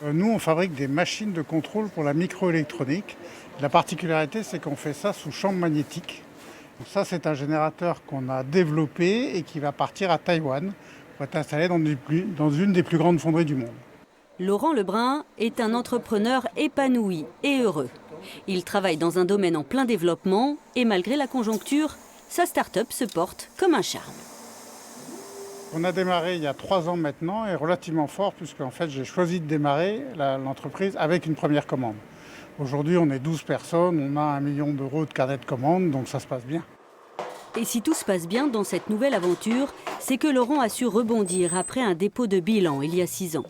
Nous, on fabrique des machines de contrôle pour la microélectronique. La particularité, c'est qu'on fait ça sous champ magnétique. Donc ça, c'est un générateur qu'on a développé et qui va partir à Taïwan pour être installé dans une des plus grandes fonderies du monde. Laurent Lebrun est un entrepreneur épanoui et heureux. Il travaille dans un domaine en plein développement et malgré la conjoncture, sa start-up se porte comme un charme. On a démarré il y a 3 ans maintenant et relativement fort puisqu'en fait j'ai choisi de démarrer l'entreprise avec une première commande. Aujourd'hui on est 12 personnes, on a 1 million d'euros de carnet de commandes, donc ça se passe bien. Et si tout se passe bien dans cette nouvelle aventure, c'est que Laurent a su rebondir après un dépôt de bilan il y a 6 ans.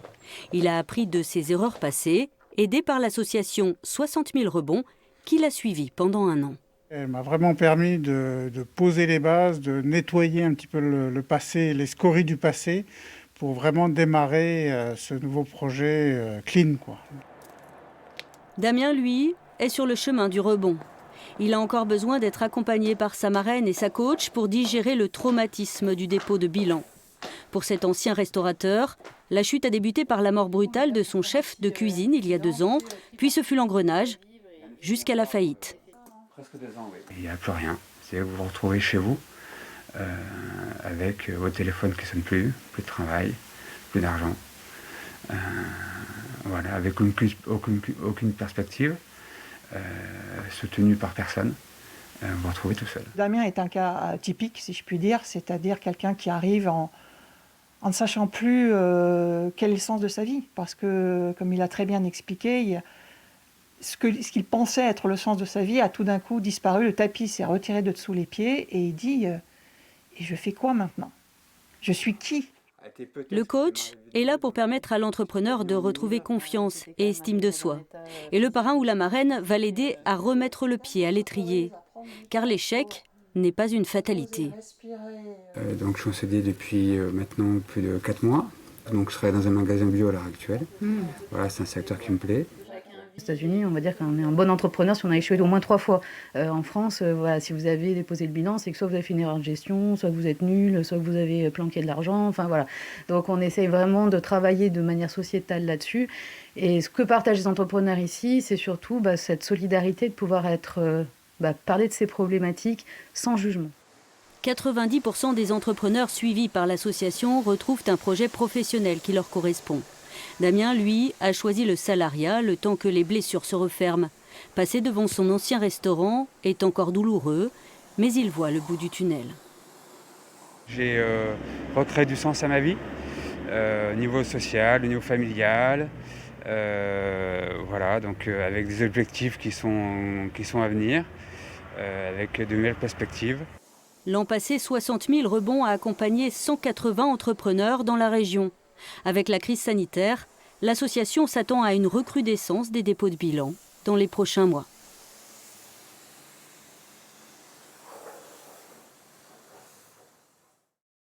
Il a appris de ses erreurs passées, aidé par l'association 60 000 rebonds, qu'il a suivi pendant 1 an. Elle m'a vraiment permis de poser les bases, de nettoyer un petit peu le passé, les scories du passé, pour vraiment démarrer ce nouveau projet clean, quoi. Damien, lui, est sur le chemin du rebond. Il a encore besoin d'être accompagné par sa marraine et sa coach pour digérer le traumatisme du dépôt de bilan. Pour cet ancien restaurateur, la chute a débuté par la mort brutale de son chef de cuisine il y a 2 ans, puis ce fut l'engrenage, jusqu'à la faillite. Presque 2 ans, oui. Il n'y a plus rien. Vous vous retrouvez chez vous, avec votre téléphone qui ne sonne plus, plus de travail, plus d'argent. Voilà, avec aucune perspective, soutenu par personne. Vous vous retrouvez tout seul. Damien est un cas typique, si je puis dire, c'est-à-dire quelqu'un qui arrive en ne sachant plus quel est le sens de sa vie. Parce que, comme il a très bien expliqué, ce qu'il pensait être le sens de sa vie a tout d'un coup disparu, le tapis s'est retiré de dessous les pieds et il dit « Et je fais quoi maintenant? Je suis qui ?» Le coach est là pour permettre à l'entrepreneur de retrouver confiance et estime de soi. Et le parrain ou la marraine va l'aider à remettre le pied à l'étrier. Car l'échec n'est pas une fatalité. Donc je suis en CD depuis maintenant plus de 4 mois. Donc je travaille dans un magasin bio à l'heure actuelle. Voilà, c'est un secteur qui me plaît. Aux États-Unis, on va dire qu'on est un bon entrepreneur si on a échoué au moins 3 fois. En France, voilà, si vous avez déposé le bilan, c'est que soit vous avez fait une erreur de gestion, soit vous êtes nul, soit vous avez planqué de l'argent. Enfin voilà. Donc on essaye vraiment de travailler de manière sociétale là-dessus. Et ce que partagent les entrepreneurs ici, c'est surtout cette solidarité de pouvoir parler de ces problématiques sans jugement. 90% des entrepreneurs suivis par l'association retrouvent un projet professionnel qui leur correspond. Damien, lui, a choisi le salariat le temps que les blessures se referment. Passer devant son ancien restaurant est encore douloureux, mais il voit le bout du tunnel. J'ai recréé du sens à ma vie, au niveau social, au niveau familial. Voilà, donc avec des objectifs qui sont à venir, avec de nouvelles perspectives. L'an passé, 60 000 rebonds a accompagné 180 entrepreneurs dans la région. Avec la crise sanitaire, l'association s'attend à une recrudescence des dépôts de bilan dans les prochains mois.